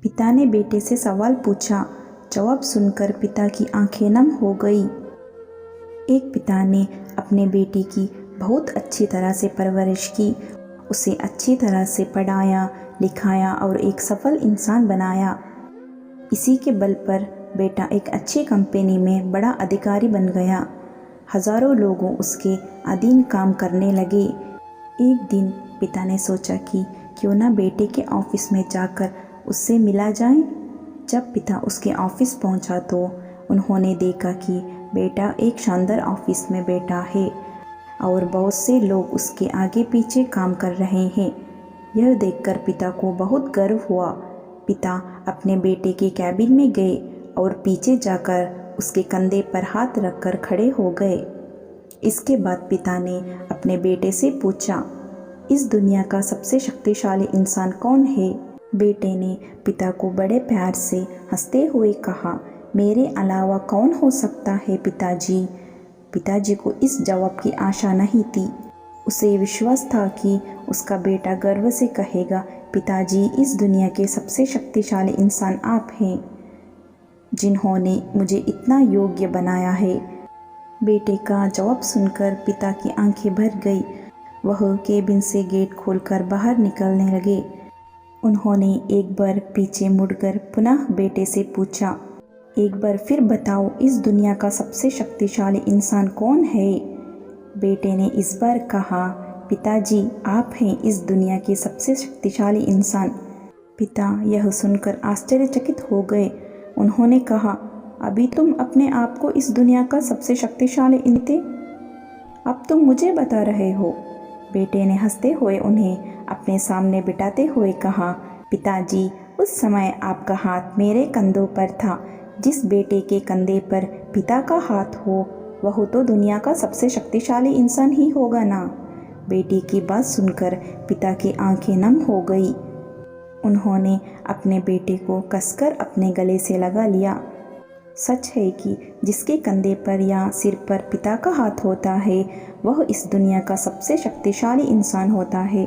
पिता ने बेटे से सवाल पूछा। जवाब सुनकर पिता की आंखें नम हो गई। एक पिता ने अपने बेटे की बहुत अच्छी तरह से परवरिश की, उसे अच्छी तरह से पढ़ाया लिखाया और एक सफल इंसान बनाया। इसी के बल पर बेटा एक अच्छी कंपनी में बड़ा अधिकारी बन गया। हजारों लोगों उसके अधीन काम करने लगे। एक दिन पिता ने सोचा कि क्यों ना बेटे के ऑफिस में जाकर उससे मिला जाए। जब पिता उसके ऑफिस पहुंचा तो उन्होंने देखा कि बेटा एक शानदार ऑफिस में बैठा है और बहुत से लोग उसके आगे पीछे काम कर रहे हैं। यह देखकर पिता को बहुत गर्व हुआ। पिता अपने बेटे के कैबिन में गए और पीछे जाकर उसके कंधे पर हाथ रखकर खड़े हो गए। इसके बाद पिता ने अपने बेटे से पूछा, इस दुनिया का सबसे शक्तिशाली इंसान कौन है? बेटे ने पिता को बड़े प्यार से हंसते हुए कहा, मेरे अलावा कौन हो सकता है पिताजी। पिताजी को इस जवाब की आशा नहीं थी। उसे विश्वास था कि उसका बेटा गर्व से कहेगा, पिताजी इस दुनिया के सबसे शक्तिशाली इंसान आप हैं, जिन्होंने मुझे इतना योग्य बनाया है। बेटे का जवाब सुनकर पिता की आंखें भर गई। वह केबिन से गेट खोलकर बाहर निकलने लगे। उन्होंने एक बार पीछे मुड़कर पुनः बेटे से पूछा, एक बार फिर बताओ, इस दुनिया का सबसे शक्तिशाली इंसान कौन है? बेटे ने इस बार कहा, पिताजी आप हैं इस दुनिया के सबसे शक्तिशाली इंसान। पिता यह सुनकर आश्चर्यचकित हो गए। उन्होंने कहा, अभी तुम अपने आप को इस दुनिया का सबसे शक्तिशाली थे, अब तुम मुझे बता रहे हो। बेटे ने हंसते हुए उन्हें अपने सामने बिठाते हुए कहा, पिताजी उस समय आपका हाथ मेरे कंधों पर था। जिस बेटे के कंधे पर पिता का हाथ हो वह तो दुनिया का सबसे शक्तिशाली इंसान ही होगा ना। बेटी की बात सुनकर पिता की आंखें नम हो गई। उन्होंने अपने बेटे को कसकर अपने गले से लगा लिया। सच है कि जिसके कंधे पर या सिर पर पिता का हाथ होता है वह इस दुनिया का सबसे शक्तिशाली इंसान होता है।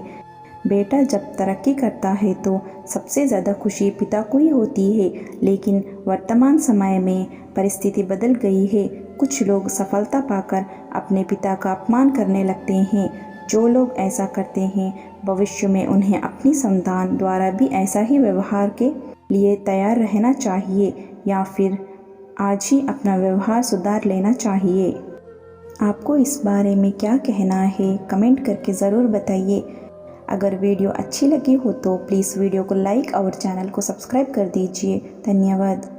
बेटा जब तरक्की करता है तो सबसे ज़्यादा खुशी पिता को ही होती है, लेकिन वर्तमान समय में परिस्थिति बदल गई है। कुछ लोग सफलता पाकर अपने पिता का अपमान करने लगते हैं। जो लोग ऐसा करते हैं भविष्य में उन्हें अपनी संतान द्वारा भी ऐसा ही व्यवहार के लिए तैयार रहना चाहिए या फिर आज ही अपना व्यवहार सुधार लेना चाहिए। आपको इस बारे में क्या कहना है कमेंट करके ज़रूर बताइए। अगर वीडियो अच्छी लगी हो तो प्लीज़ वीडियो को लाइक और चैनल को सब्सक्राइब कर दीजिए। धन्यवाद।